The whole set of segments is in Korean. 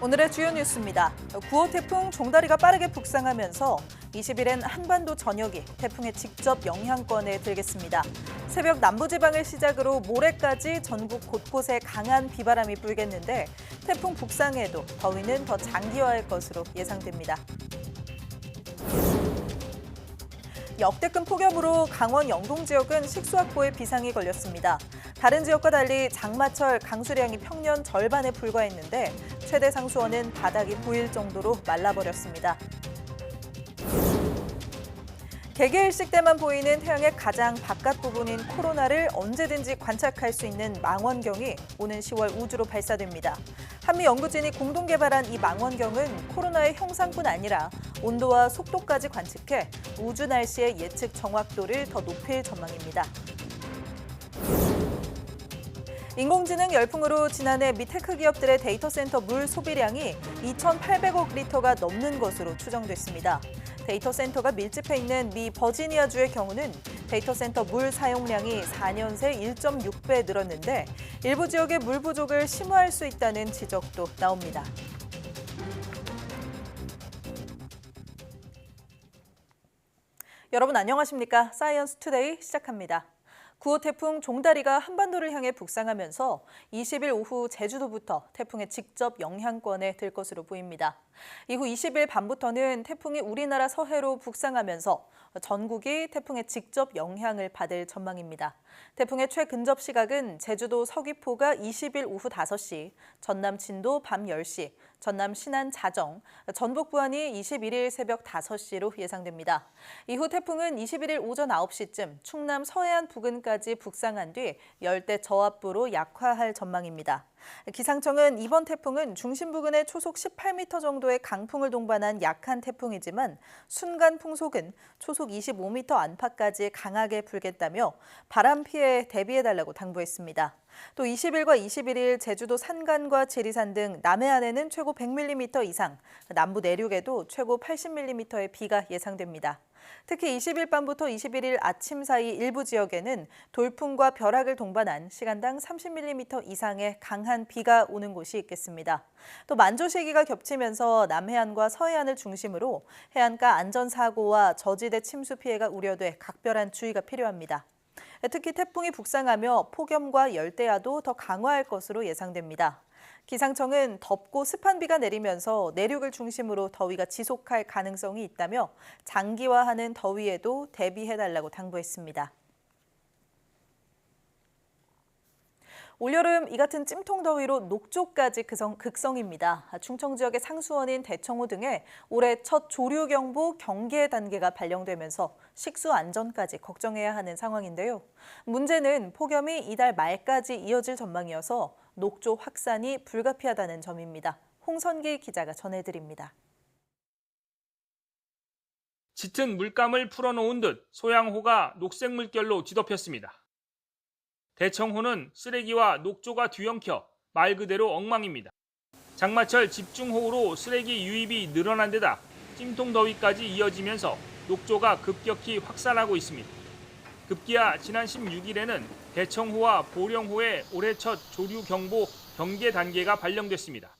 오늘의 주요 뉴스입니다. 9호 태풍 종다리가 빠르게 북상하면서 20일엔 한반도 전역이 태풍의 직접 영향권에 들겠습니다. 새벽 남부지방을 시작으로 모레까지 전국 곳곳에 강한 비바람이 불겠는데 태풍 북상에도 더위는 더 장기화할 것으로 예상됩니다. 역대급 폭염으로 강원 영동 지역은 식수 확보에 비상이 걸렸습니다. 다른 지역과 달리 장마철 강수량이 평년 절반에 불과했는데 최대 상수원은 바닥이 보일 정도로 말라버렸습니다. 개개일식 때만 보이는 태양의 가장 바깥 부분인 코로나를 언제든지 관찰할 수 있는 망원경이 오는 10월 우주로 발사됩니다. 한미 연구진이 공동 개발한 이 망원경은 코로나의 형상뿐 아니라 온도와 속도까지 관측해 우주 날씨의 예측 정확도를 더 높일 전망입니다. 인공지능 열풍으로 지난해 미 테크 기업들의 데이터 센터 물 소비량이 2,800억 리터가 넘는 것으로 추정됐습니다. 데이터 센터가 밀집해 있는 미 버지니아주의 경우는 데이터 센터 물 사용량이 4년 새 1.6배 늘었는데 일부 지역의 물 부족을 심화할 수 있다는 지적도 나옵니다. 여러분 안녕하십니까? 사이언스 투데이 시작합니다. 9호 태풍 종다리가 한반도를 향해 북상하면서 20일 오후 제주도부터 태풍의 직접 영향권에 들 것으로 보입니다. 이후 20일 밤부터는 태풍이 우리나라 서해로 북상하면서 전국이 태풍의 직접 영향을 받을 전망입니다. 태풍의 최근접 시각은 제주도 서귀포가 20일 오후 5시, 전남 진도 밤 10시, 전남 신안 자정, 전북 부안이 21일 새벽 5시로 예상됩니다. 이후 태풍은 21일 오전 9시쯤 충남 서해안 부근까지 북상한 뒤 열대 저압부로 약화할 전망입니다. 기상청은 이번 태풍은 중심 부근에 초속 18m 정도의 강풍을 동반한 약한 태풍이지만 순간 풍속은 초속 25m 안팎까지 강하게 불겠다며 바람 피해에 대비해달라고 당부했습니다. 또 20일과 21일 제주도 산간과 지리산 등 남해안에는 최고 100mm 이상, 남부 내륙에도 최고 80mm의 비가 예상됩니다. 특히 20일 밤부터 21일 아침 사이 일부 지역에는 돌풍과 벼락을 동반한 시간당 30mm 이상의 강한 비가 오는 곳이 있겠습니다. 또 만조 시기가 겹치면서 남해안과 서해안을 중심으로 해안가 안전사고와 저지대 침수 피해가 우려돼 각별한 주의가 필요합니다. 특히 태풍이 북상하며 폭염과 열대야도 더 강화할 것으로 예상됩니다. 기상청은 덥고 습한 비가 내리면서 내륙을 중심으로 더위가 지속할 가능성이 있다며 장기화하는 더위에도 대비해달라고 당부했습니다. 올여름 이 같은 찜통더위로 녹조까지 극성입니다. 충청 지역의 상수원인 대청호 등에 올해 첫 조류경보 경계 단계가 발령되면서 식수 안전까지 걱정해야 하는 상황인데요. 문제는 폭염이 이달 말까지 이어질 전망이어서 녹조 확산이 불가피하다는 점입니다. 홍선기 기자가 전해드립니다. 짙은 물감을 풀어놓은 듯 소양호가 녹색 물결로 뒤덮였습니다. 대청호는 쓰레기와 녹조가 뒤엉켜 말 그대로 엉망입니다. 장마철 집중호우로 쓰레기 유입이 늘어난 데다 찜통더위까지 이어지면서 녹조가 급격히 확산하고 있습니다. 급기야 지난 16일에는 대청호와 보령호에 올해 첫 조류경보 경계 단계가 발령됐습니다.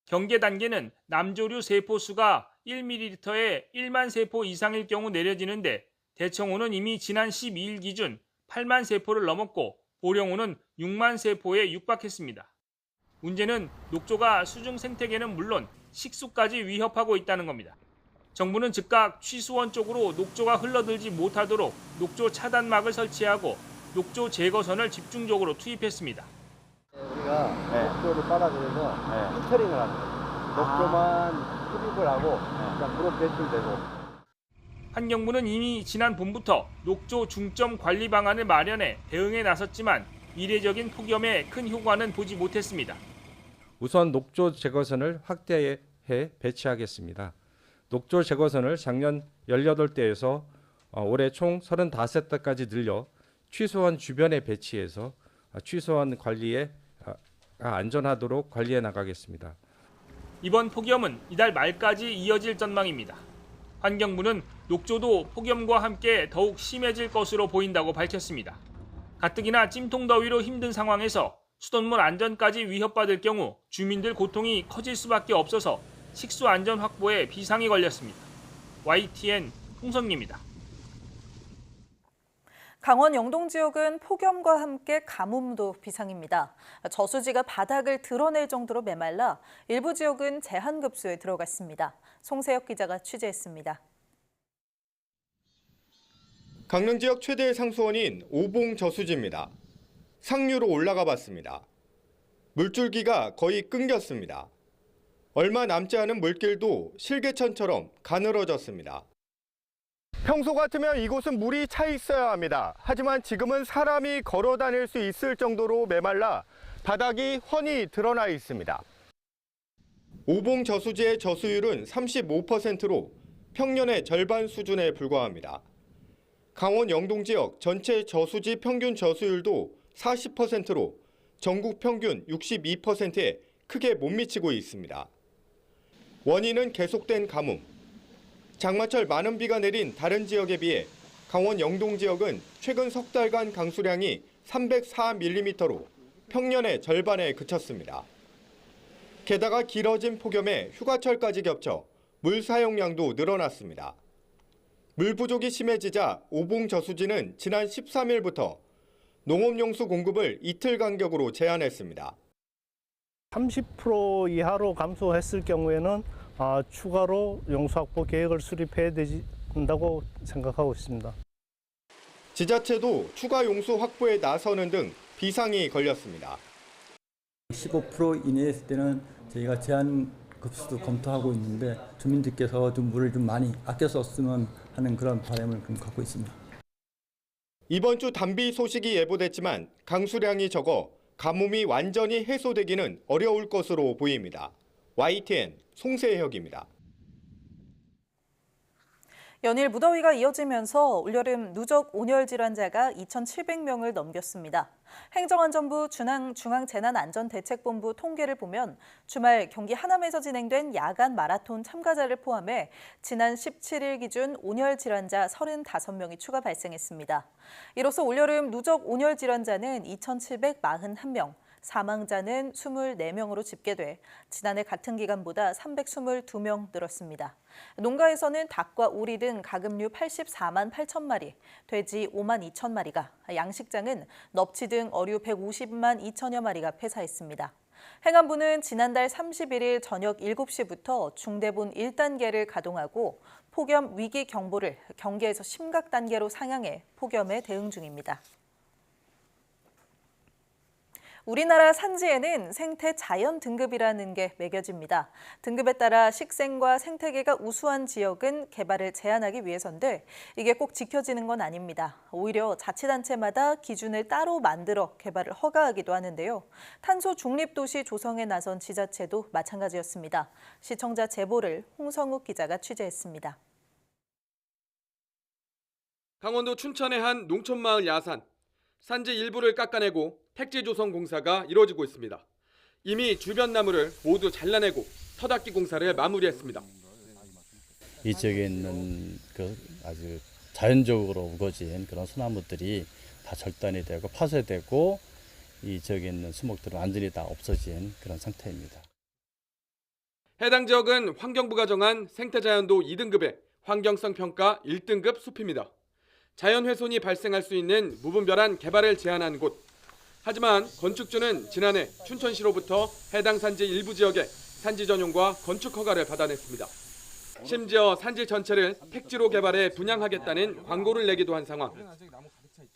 경계 단계는 남조류 세포수가 1ml에 1만 세포 이상일 경우 내려지는데 대청호는 이미 지난 12일 기준 8만 세포를 넘었고 보령호는 6만 세포에 육박했습니다. 문제는 녹조가 수중 생태계는 물론 식수까지 위협하고 있다는 겁니다. 정부는 즉각 취수원 쪽으로 녹조가 흘러들지 못하도록 녹조 차단막을 설치하고 녹조 제거선을 집중적으로 투입했습니다. 우리가 녹조를 빨아들여서 필터링을 하는 거예요. 녹조만 흡입을 하고 그냥 물로 배출되고. 환경부는 이미 지난 봄부터 녹조 중점 관리 방안을 마련해 대응에 나섰지만 이례적인 폭염에 큰 효과는 보지 못했습니다. 우선 녹조 제거선을 확대해 배치하겠습니다. 녹조 제거선을 작년 18대에서 올해 총 35대까지 늘려 취수원 주변에 배치해서 취수원 관리에 안전하도록 관리해 나가겠습니다. 이번 폭염은 이달 말까지 이어질 전망입니다. 환경부는 녹조도 폭염과 함께 더욱 심해질 것으로 보인다고 밝혔습니다. 가뜩이나 찜통더위로 힘든 상황에서 수돗물 안전까지 위협받을 경우 주민들 고통이 커질 수밖에 없어서 식수 안전 확보에 비상이 걸렸습니다. YTN 홍성기입니다. 강원 영동 지역은 폭염과 함께 가뭄도 비상입니다. 저수지가 바닥을 드러낼 정도로 메말라 일부 지역은 제한급수에 들어갔습니다. 송세혁 기자가 취재했습니다. 강릉 지역 최대의 상수원인 오봉 저수지입니다. 상류로 올라가 봤습니다. 물줄기가 거의 끊겼습니다. 얼마 남지 않은 물길도 실개천처럼 가늘어졌습니다. 평소 같으면 이곳은 물이 차 있어야 합니다. 하지만 지금은 사람이 걸어 다닐 수 있을 정도로 메말라 바닥이 훤히 드러나 있습니다. 오봉 저수지의 저수율은 35%로 평년의 절반 수준에 불과합니다. 강원 영동 지역 전체 저수지 평균 저수율도 40%로 전국 평균 62%에 크게 못 미치고 있습니다. 원인은 계속된 가뭄. 장마철 많은 비가 내린 다른 지역에 비해 강원 영동 지역은 최근 석 달간 강수량이 304mm로 평년의 절반에 그쳤습니다. 게다가 길어진 폭염에 휴가철까지 겹쳐 물 사용량도 늘어났습니다. 물 부족이 심해지자 오봉 저수지는 지난 13일부터 농업용수 공급을 이틀 간격으로 제한했습니다. 30% 이하로 감소했을 경우에는 추가로 용수 확보 계획을 수립해야 된다고 생각하고 있습니다. 지자체도 추가 용수 확보에 나서는 등 비상이 걸렸습니다. 15% 이내였을 때는 저희가 제한 급수도 검토하고 있는데 주민들께서 좀 물을 좀 많이 아껴 썼으면 하는 그런 바람을 좀 갖고 있습니다. 이번 주 단비 소식이 예보됐지만 강수량이 적어 가뭄이 완전히 해소되기는 어려울 것으로 보입니다. YTN 송세혁입니다. 연일 무더위가 이어지면서 올여름 누적 온열 질환자가 2,700명을 넘겼습니다. 행정안전부 중앙재난안전대책본부 통계를 보면 주말 경기 하남에서 진행된 야간 마라톤 참가자를 포함해 지난 17일 기준 온열 질환자 35명이 추가 발생했습니다. 이로써 올여름 누적 온열 질환자는 2,741명, 사망자는 24명으로 집계돼 지난해 같은 기간보다 322명 늘었습니다. 농가에서는 닭과 오리 등 가금류 84만 8천 마리, 돼지 5만 2천 마리가, 양식장은 넙치 등 어류 150만 2천여 마리가 폐사했습니다. 행안부는 지난달 31일 저녁 7시부터 중대본 1단계를 가동하고 폭염 위기 경보를 경계에서 심각 단계로 상향해 폭염에 대응 중입니다. 우리나라 산지에는 생태 자연 등급이라는 게 매겨집니다. 등급에 따라 식생과 생태계가 우수한 지역은 개발을 제한하기 위해서인데 이게 꼭 지켜지는 건 아닙니다. 오히려 자치단체마다 기준을 따로 만들어 개발을 허가하기도 하는데요. 탄소 중립도시 조성에 나선 지자체도 마찬가지였습니다. 시청자 제보를 홍성욱 기자가 취재했습니다. 강원도 춘천의 한 농촌마을 야산. 산지 일부를 깎아내고 택지 조성 공사가 이루어지고 있습니다. 이미 주변 나무를 모두 잘라내고 터닦기 공사를 마무리했습니다. 이 지역에 있는 아주 자연적으로 우거진 그런 소나무들이 다 절단이 되고 파쇄되고 이 지역에 있는 수목들은 완전히 다 없어진 그런 상태입니다. 해당 지역은 환경부가 정한 생태자연도 2등급의 환경성 평가 1등급 숲입니다. 자연훼손이 발생할 수 있는 무분별한 개발을 제한한 곳. 하지만 건축주는 지난해 춘천시로부터 해당 산지 일부 지역에 산지 전용과 건축 허가를 받아냈습니다. 심지어 산지 전체를 택지로 개발해 분양하겠다는 광고를 내기도 한 상황.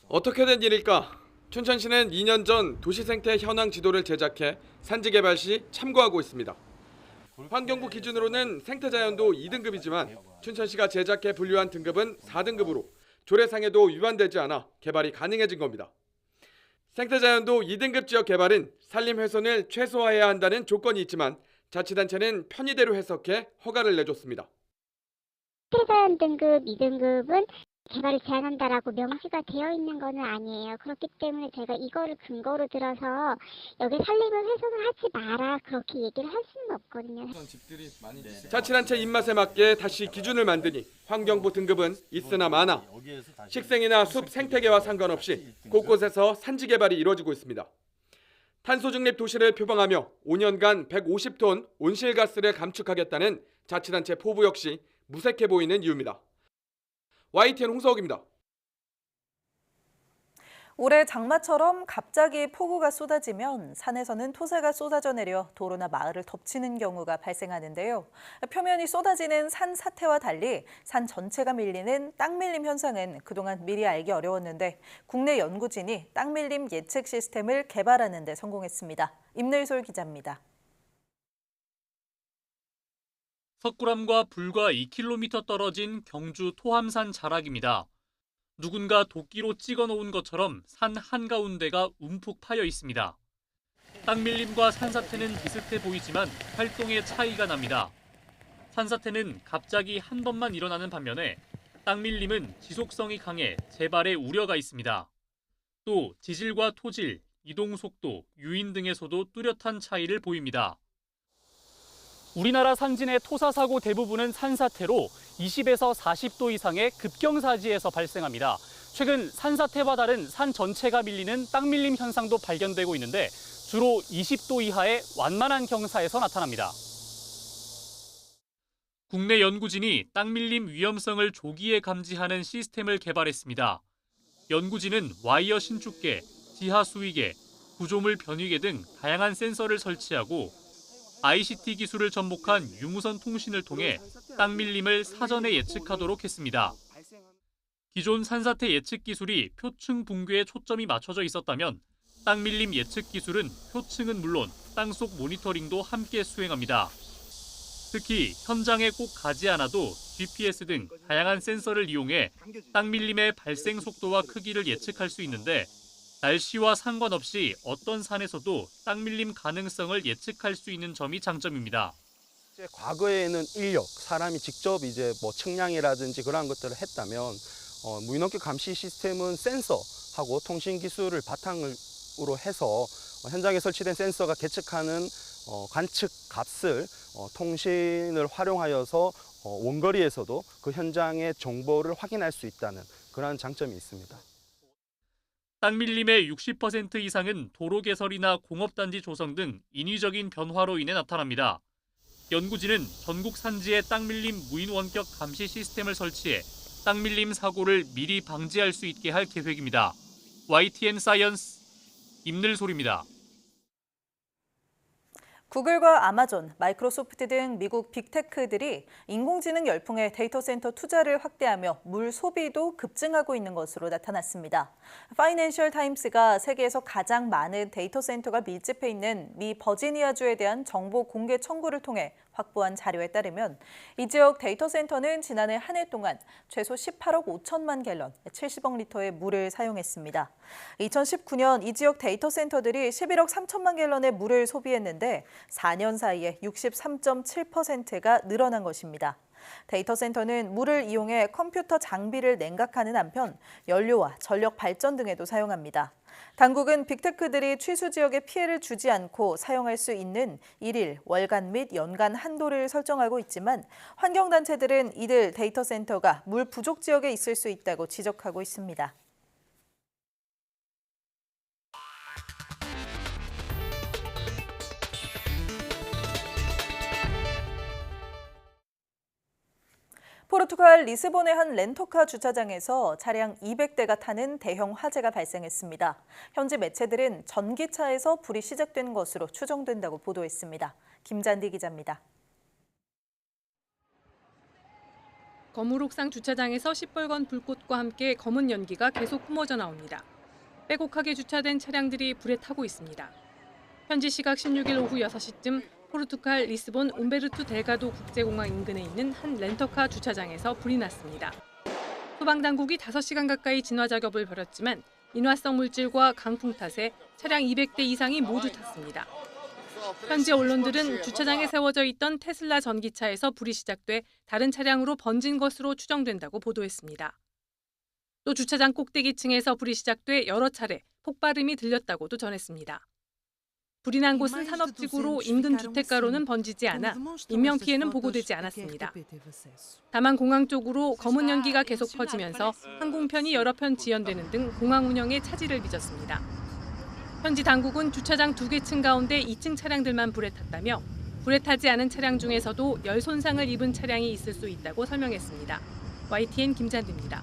어떻게 된 일일까? 춘천시는 2년 전 도시생태 현황 지도를 제작해 산지 개발 시 참고하고 있습니다. 환경부 기준으로는 생태자연도 2등급이지만 춘천시가 제작해 분류한 등급은 4등급으로 조례상에도 위반되지 않아 개발이 가능해진 겁니다. 생태자연도 2등급 지역 개발은 산림 훼손을 최소화해야 한다는 조건이 있지만 자치단체는 편의대로 해석해 허가를 내줬습니다. 생태자연 등급 2등급은 개발을 제한한다라고 명시가 되어 있는 것은 아니에요. 그렇기 때문에 저희가 이거를 근거로 들어서 여기 산림을 훼손을 하지 마라 그렇게 얘기를 할 수는 없거든요. 자치단체 입맛에 맞게 다시 기준을 만드니 환경부 등급은 있으나 마나 식생이나 숲 생태계와 상관없이 곳곳에서 산지 개발이 이루어지고 있습니다. 탄소 중립 도시를 표방하며 5년간 150톤 온실가스를 감축하겠다는 자치단체 포부 역시 무색해 보이는 이유입니다. YTN 홍서욱입니다. 올해 장마처럼 갑자기 폭우가 쏟아지면 산에서는 토사가 쏟아져 내려 도로나 마을을 덮치는 경우가 발생하는데요. 표면이 쏟아지는 산 사태와 달리 산 전체가 밀리는 땅 밀림 현상은 그동안 미리 알기 어려웠는데 국내 연구진이 땅 밀림 예측 시스템을 개발하는 데 성공했습니다. 임늘솔 기자입니다. 석굴암과 불과 2km 떨어진 경주 토함산 자락입니다. 누군가 도끼로 찍어놓은 것처럼 산 한가운데가 움푹 파여 있습니다. 땅 밀림과 산사태는 비슷해 보이지만 활동의 차이가 납니다. 산사태는 갑자기 한 번만 일어나는 반면에 땅 밀림은 지속성이 강해 재발의 우려가 있습니다. 또 지질과 토질, 이동 속도, 유인 등에서도 뚜렷한 차이를 보입니다. 우리나라 산진의 토사 사고 대부분은 산사태로 20에서 40도 이상의 급경사지에서 발생합니다. 최근 산사태와 다른 산 전체가 밀리는 땅 밀림 현상도 발견되고 있는데 주로 20도 이하의 완만한 경사에서 나타납니다. 국내 연구진이 땅 밀림 위험성을 조기에 감지하는 시스템을 개발했습니다. 연구진은 와이어 신축계, 지하 수위계, 구조물 변위계 등 다양한 센서를 설치하고 ICT 기술을 접목한 유무선 통신을 통해 땅 밀림을 사전에 예측하도록 했습니다. 기존 산사태 예측 기술이 표층 붕괴에 초점이 맞춰져 있었다면 땅 밀림 예측 기술은 표층은 물론 땅속 모니터링도 함께 수행합니다. 특히 현장에 꼭 가지 않아도 GPS 등 다양한 센서를 이용해 땅 밀림의 발생 속도와 크기를 예측할 수 있는데 날씨와 상관없이 어떤 산에서도 땅 밀림 가능성을 예측할 수 있는 점이 장점입니다. 과거에는 인력, 사람이 직접 뭐 측량이라든지 그러한 것들을 했다면 무인원격 감시 시스템은 센서하고 통신 기술을 바탕으로 해서 현장에 설치된 센서가 계측하는 관측 값을 통신을 활용하여서 원거리에서도 그 현장의 정보를 확인할 수 있다는 그러한 장점이 있습니다. 땅 밀림의 60% 이상은 도로 개설이나 공업단지 조성 등 인위적인 변화로 인해 나타납니다. 연구진은 전국 산지에 땅 밀림 무인 원격 감시 시스템을 설치해 땅 밀림 사고를 미리 방지할 수 있게 할 계획입니다. YTN 사이언스 임늘솔입니다. 구글과 아마존, 마이크로소프트 등 미국 빅테크들이 인공지능 열풍에 데이터 센터 투자를 확대하며 물 소비도 급증하고 있는 것으로 나타났습니다. 파이낸셜 타임스가 세계에서 가장 많은 데이터 센터가 밀집해 있는 미 버지니아주에 대한 정보 공개 청구를 통해 확보한 자료에 따르면 이 지역 데이터 센터는 지난해 한 해 동안 최소 18억 5천만 갤런, 70억 리터의 물을 사용했습니다. 2019년 이 지역 데이터 센터들이 11억 3천만 갤런의 물을 소비했는데 4년 사이에 63.7%가 늘어난 것입니다. 데이터 센터는 물을 이용해 컴퓨터 장비를 냉각하는 한편 연료와 전력 발전 등에도 사용합니다. 당국은 빅테크들이 취수 지역에 피해를 주지 않고 사용할 수 있는 일일, 월간 및 연간 한도를 설정하고 있지만 환경단체들은 이들 데이터 센터가 물 부족 지역에 있을 수 있다고 지적하고 있습니다. 포르투갈 리스본의 한 렌터카 주차장에서 차량 200대가 타는 대형 화재가 발생했습니다. 현지 매체들은 전기차에서 불이 시작된 것으로 추정된다고 보도했습니다. 김잔디 기자입니다. 거물 옥상 주차장에서 시뻘건 불꽃과 함께 검은 연기가 계속 뿜어져 나옵니다. 빼곡하게 주차된 차량들이 불에 타고 있습니다. 현지 시각 16일 오후 6시쯤 포르투갈 리스본 움베르투 델가도 국제공항 인근에 있는 한 렌터카 주차장에서 불이 났습니다. 소방당국이 5시간 가까이 진화 작업을 벌였지만 인화성 물질과 강풍 탓에 차량 200대 이상이 모두 탔습니다. 현지 언론들은 주차장에 세워져 있던 테슬라 전기차에서 불이 시작돼 다른 차량으로 번진 것으로 추정된다고 보도했습니다. 또 주차장 꼭대기층에서 불이 시작돼 여러 차례 폭발음이 들렸다고도 전했습니다. 불이 난 곳은 산업지구로 인근 주택가로는 번지지 않아 인명피해는 보고되지 않았습니다. 다만 공항 쪽으로 검은 연기가 계속 퍼지면서 항공편이 여러 편 지연되는 등 공항 운영에 차질을 빚었습니다. 현지 당국은 주차장 2개 층 가운데 2층 차량들만 불에 탔다며 불에 타지 않은 차량 중에서도 열 손상을 입은 차량이 있을 수 있다고 설명했습니다. YTN 김잔디입니다.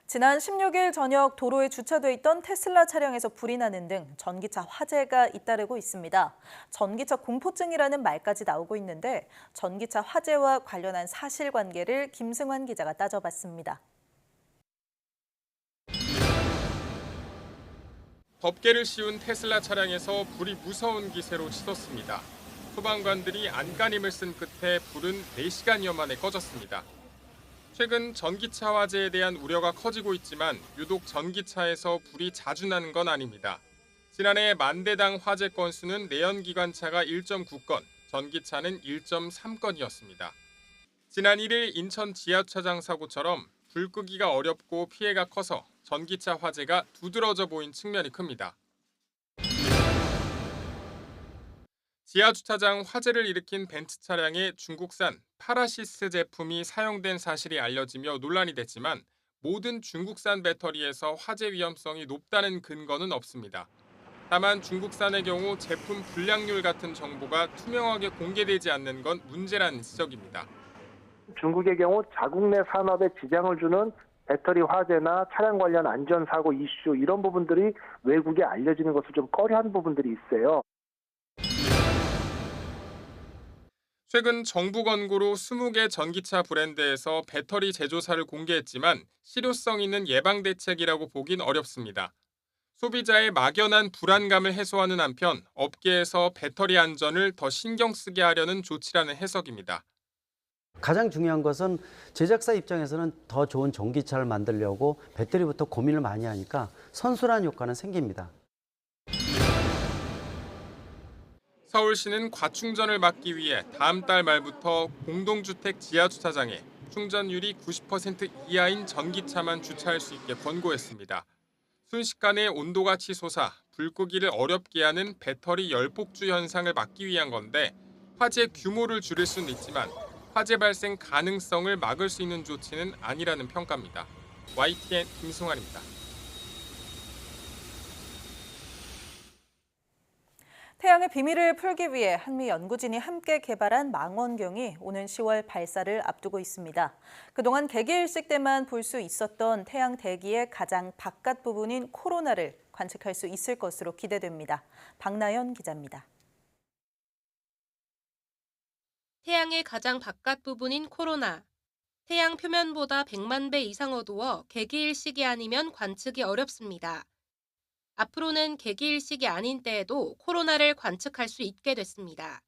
지난 16일 저녁 도로에 주차돼 있던 테슬라 차량에서 불이 나는 등 전기차 화재가 잇따르고 있습니다. 전기차 공포증이라는 말까지 나오고 있는데 전기차 화재와 관련한 사실관계를 김승환 기자가 따져봤습니다. 덮개를 씌운 테슬라 차량에서 불이 무서운 기세로 치솟습니다. 소방관들이 안간힘을 쓴 끝에 불은 4시간여 만에 꺼졌습니다. 최근 전기차 화재에 대한 우려가 커지고 있지만 유독 전기차에서 불이 자주 나는 건 아닙니다. 지난해 만대당 화재 건수는 내연기관차가 1.9건, 전기차는 1.3건이었습니다. 지난 1일 인천 지하주차장 사고처럼 불 끄기가 어렵고 피해가 커서 전기차 화재가 두드러져 보인 측면이 큽니다. 지하주차장 화재를 일으킨 벤츠 차량에 중국산 파라시스 제품이 사용된 사실이 알려지며 논란이 됐지만 모든 중국산 배터리에서 화재 위험성이 높다는 근거는 없습니다. 다만 중국산의 경우 제품 불량률 같은 정보가 투명하게 공개되지 않는 건 문제라는 지적입니다. 중국의 경우 자국 내 산업에 지장을 주는 배터리 화재나 차량 관련 안전사고 이슈 이런 부분들이 외국에 알려지는 것을 좀 꺼려하는 부분들이 있어요. 최근 정부 권고로 20개 전기차 브랜드에서 배터리 제조사를 공개했지만 실효성 있는 예방대책이라고 보긴 어렵습니다. 소비자의 막연한 불안감을 해소하는 한편 업계에서 배터리 안전을 더 신경 쓰게 하려는 조치라는 해석입니다. 가장 중요한 것은 제작사 입장에서는 더 좋은 전기차를 만들려고 배터리부터 고민을 많이 하니까 선순환 효과는 생깁니다. 서울시는 과충전을 막기 위해 다음 달 말부터 공동주택 지하주차장에 충전율이 90% 이하인 전기차만 주차할 수 있게 권고했습니다. 순식간에 온도가 치솟아 불 끄기를 어렵게 하는 배터리 열폭주 현상을 막기 위한 건데 화재 규모를 줄일 수는 있지만 화재 발생 가능성을 막을 수 있는 조치는 아니라는 평가입니다. YTN 김승환입니다. 태양의 비밀을 풀기 위해 한미 연구진이 함께 개발한 망원경이 오는 10월 발사를 앞두고 있습니다. 그동안 개기일식 때만 볼 수 있었던 태양 대기의 가장 바깥 부분인 코로나를 관측할 수 있을 것으로 기대됩니다. 박나연 기자입니다. 태양의 가장 바깥 부분인 코로나. 태양 표면보다 100만 배 이상 어두워 개기일식이 아니면 관측이 어렵습니다. 앞으로는 개기일식이 아닌 때에도 코로나를 관측할 수 있게 됐습니다.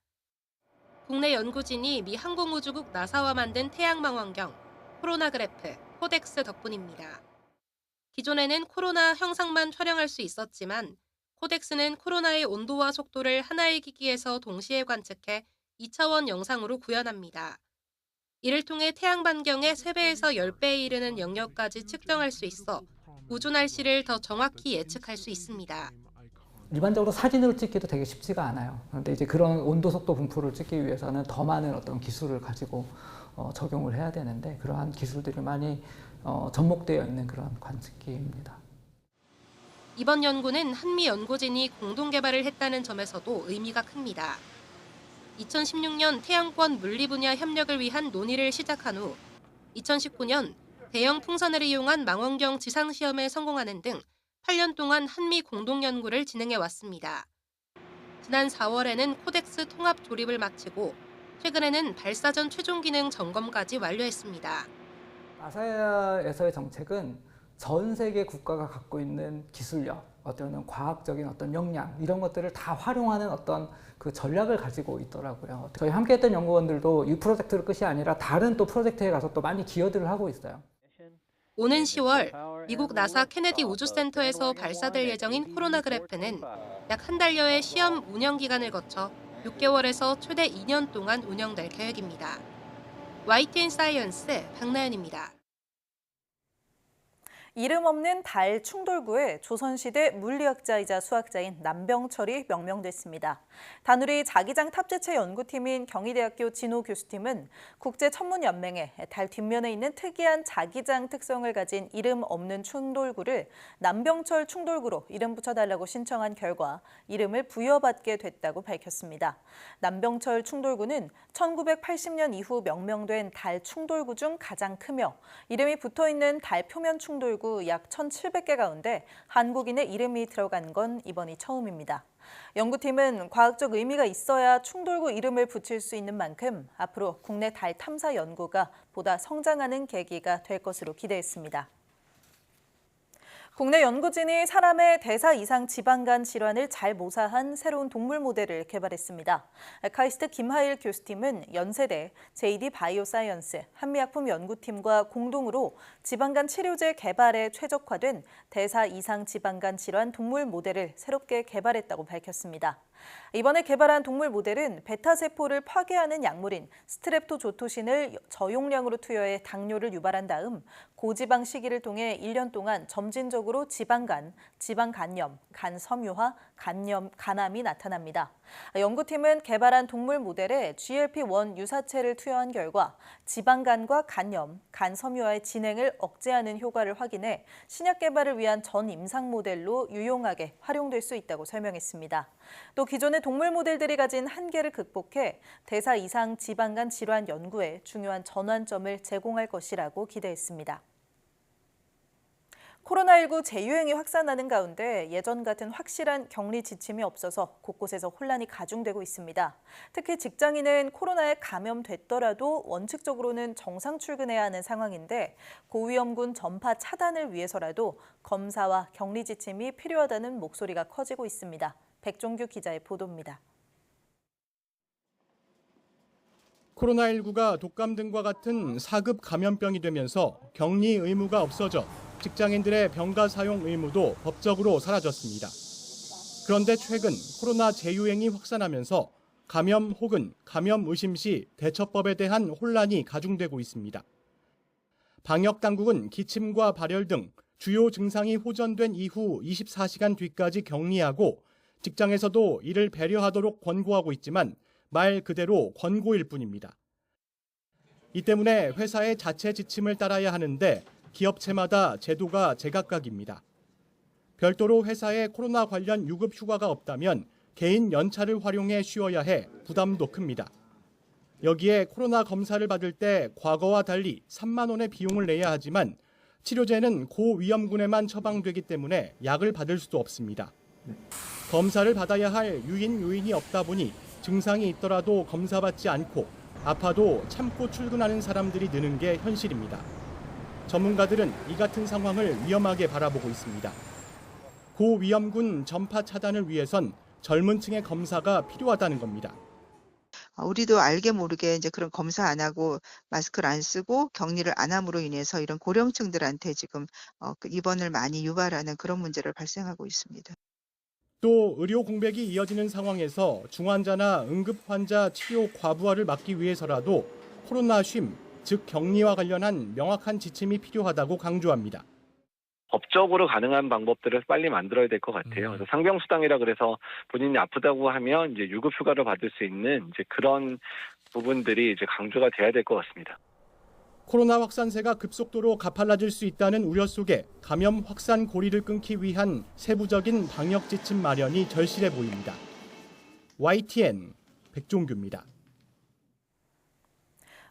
국내 연구진이 미 항공우주국 나사와 만든 태양망원경, 코로나그래프, 코덱스 덕분입니다. 기존에는 코로나 형상만 촬영할 수 있었지만 코덱스는 코로나의 온도와 속도를 하나의 기기에서 동시에 관측해 2차원 영상으로 구현합니다. 이를 통해 태양 반경의 3배에서 10배에 이르는 영역까지 측정할 수 있어 우주 날씨를 더 정확히 예측할 수 있습니다. 일반적으로 사진으로 찍기도 되게 쉽지가 않아요. 그런데 이제 그런 온도 속도 분포를 찍기 위해서는 더 많은 어떤 기술을 가지고 적용을 해야 되는데 그러한 기술들이 많이 접목되어 있는 그런 관측기입니다. 이번 연구는 한미 연구진이 공동 개발을 했다는 점에서도 의미가 큽니다. 2016년 태양권 물리 분야 협력을 위한 논의를 시작한 후 2019년 대형 풍선을 이용한 망원경 지상 시험에 성공하는 등 8년 동안 한미 공동 연구를 진행해 왔습니다. 지난 4월에는 코덱스 통합 조립을 마치고 최근에는 발사 전 최종 기능 점검까지 완료했습니다. 나사에서의 정책은 전 세계 국가가 갖고 있는 기술력, 어떤 과학적인 어떤 역량 이런 것들을 다 활용하는 어떤 그 전략을 가지고 있더라고요. 저희 함께했던 연구원들도 이 프로젝트를 끝이 아니라 다른 또 프로젝트에 가서 또 많이 기여들을 하고 있어요. 오는 10월 미국 나사 케네디 우주센터에서 발사될 예정인 코로나그래프는 약 한 달여의 시험 운영 기간을 거쳐 6개월에서 최대 2년 동안 운영될 계획입니다. YTN 사이언스 박나연입니다. 이름 없는 달 충돌구에 조선시대 물리학자이자 수학자인 남병철이 명명됐습니다. 다누리 자기장 탑재체 연구팀인 경희대학교 진호 교수팀은 국제천문연맹에 달 뒷면에 있는 특이한 자기장 특성을 가진 이름 없는 충돌구를 남병철 충돌구로 이름 붙여달라고 신청한 결과 이름을 부여받게 됐다고 밝혔습니다. 남병철 충돌구는 1980년 이후 명명된 달 충돌구 중 가장 크며 이름이 붙어있는 달 표면 충돌구 약 1,700개 가운데 한국인의 이름이 들어간 건 이번이 처음입니다. 연구팀은 과학적 의미가 있어야 충돌구 이름을 붙일 수 있는 만큼 앞으로 국내 달 탐사 연구가 보다 성장하는 계기가 될 것으로 기대했습니다. 국내 연구진이 사람의 대사 이상 지방간 질환을 잘 모사한 새로운 동물 모델을 개발했습니다. 카이스트 김하일 교수팀은 연세대, JD 바이오사이언스, 한미약품 연구팀과 공동으로 지방간 치료제 개발에 최적화된 대사 이상 지방간 질환 동물 모델을 새롭게 개발했다고 밝혔습니다. 이번에 개발한 동물 모델은 베타세포를 파괴하는 약물인 스트랩토조토신을 저용량으로 투여해 당뇨를 유발한 다음 고지방 식이를 통해 1년 동안 점진적으로 지방간, 지방간염, 간섬유화, 간암이 나타납니다. 연구팀은 개발한 동물 모델에 GLP-1 유사체를 투여한 결과 지방간과 간염, 간섬유화의 진행을 억제하는 효과를 확인해 신약 개발을 위한 전 임상 모델로 유용하게 활용될 수 있다고 설명했습니다. 또 기존의 동물 모델들이 가진 한계를 극복해 대사 이상 지방간 질환 연구에 중요한 전환점을 제공할 것이라고 기대했습니다. 코로나19 재유행이 확산하는 가운데 예전 같은 확실한 격리 지침이 없어서 곳곳에서 혼란이 가중되고 있습니다. 특히 직장인은 코로나에 감염됐더라도 원칙적으로는 정상 출근해야 하는 상황인데 고위험군 전파 차단을 위해서라도 검사와 격리 지침이 필요하다는 목소리가 커지고 있습니다. 백종규 기자의 보도입니다. 코로나19가 독감 등과 같은 4급 감염병이 되면서 격리 의무가 없어져 직장인들의 병가 사용 의무도 법적으로 사라졌습니다. 그런데 최근 코로나 재유행이 확산하면서 감염 혹은 감염 의심 시 대처법에 대한 혼란이 가중되고 있습니다. 방역 당국은 기침과 발열 등 주요 증상이 호전된 이후 24시간 뒤까지 격리하고 직장에서도 이를 배려하도록 권고하고 있지만 말 그대로 권고일 뿐입니다. 이 때문에 회사의 자체 지침을 따라야 하는데 기업체마다 제도가 제각각입니다. 별도로 회사에 코로나 관련 유급 휴가가 없다면 개인 연차를 활용해 쉬어야 해 부담도 큽니다. 여기에 코로나 검사를 받을 때 과거와 달리 3만 원의 비용을 내야 하지만 치료제는 고위험군에만 처방되기 때문에 약을 받을 수도 없습니다. 검사를 받아야 할 유인 요인이 없다 보니 증상이 있더라도 검사받지 않고 아파도 참고 출근하는 사람들이 느는 게 현실입니다. 전문가들은 이 같은 상황을 위험하게 바라보고 있습니다. 고위험군 전파 차단을 위해선 젊은 층의 검사가 필요하다는 겁니다. 우리도 알게 모르게 이제 그런 검사 안 하고 마스크를 안 쓰고 격리를 안 함으로 인해서 이런 고령층들한테 지금 입원을 많이 유발하는 그런 문제를 발생하고 있습니다. 또 의료 공백이 이어지는 상황에서 중환자나 응급 환자 치료 과부하를 막기 위해서라도 코로나 쉼, 즉 격리와 관련한 명확한 지침이 필요하다고 강조합니다. 법적으로 가능한 방법들을 빨리 만들어야 될 것 같아요. 그래서 상병수당이라 그래서 본인이 아프다고 하면 이제 유급 휴가를 받을 수 있는 이제 그런 부분들이 이제 강조가 돼야 될 것 같습니다. 코로나 확산세가 급속도로 가팔라질 수 있다는 우려 속에 감염 확산 고리를 끊기 위한 세부적인 방역 지침 마련이 절실해 보입니다. YTN 백종규입니다.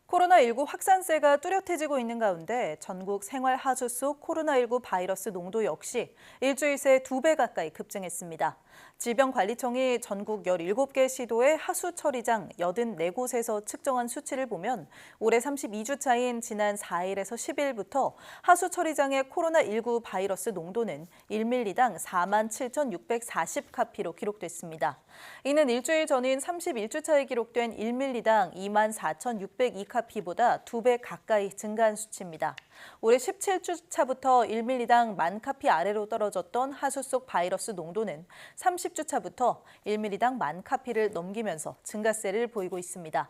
코로나19 확산세가 뚜렷해지고 있는 가운데 전국 생활 하수 속 코로나19 바이러스 농도 역시 일주일 새 2배 가까이 급증했습니다. 질병관리청이 전국 17개 시도의 하수 처리장 84곳에서 측정한 수치를 보면 올해 32주 차인 지난 4일에서 10일부터 하수 처리장의 코로나19 바이러스 농도는 1ml당 47,640카피로 기록됐습니다. 이는 일주일 전인 31주 차에 기록된 1ml당 24,602카피 만카피보다 2배 가까이 증가한 수치입니다. 올해 17주차부터 1ml당 만카피 아래로 떨어졌던 하수 속 바이러스 농도는 30주차부터 1ml당 만카피를 넘기면서 증가세를 보이고 있습니다.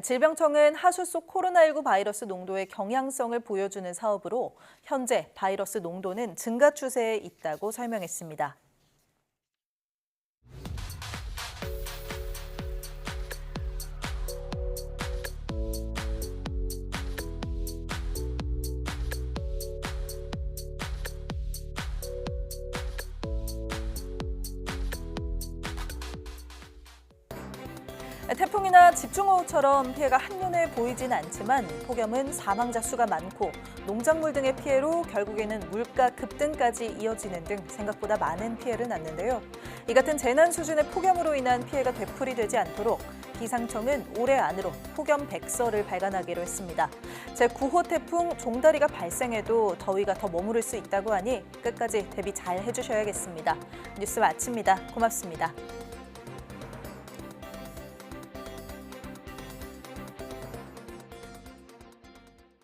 질병청은 하수 속 코로나19 바이러스 농도의 경향성을 보여주는 사업으로 현재 바이러스 농도는 증가 추세에 있다고 설명했습니다. 태풍이나 집중호우처럼 피해가 한눈에 보이진 않지만 폭염은 사망자 수가 많고 농작물 등의 피해로 결국에는 물가 급등까지 이어지는 등 생각보다 많은 피해를 낳는데요. 이 같은 재난 수준의 폭염으로 인한 피해가 되풀이되지 않도록 기상청은 올해 안으로 폭염 백서를 발간하기로 했습니다. 제9호 태풍 종다리가 발생해도 더위가 더 머무를 수 있다고 하니 끝까지 대비 잘 해주셔야겠습니다. 뉴스 마칩니다. 고맙습니다.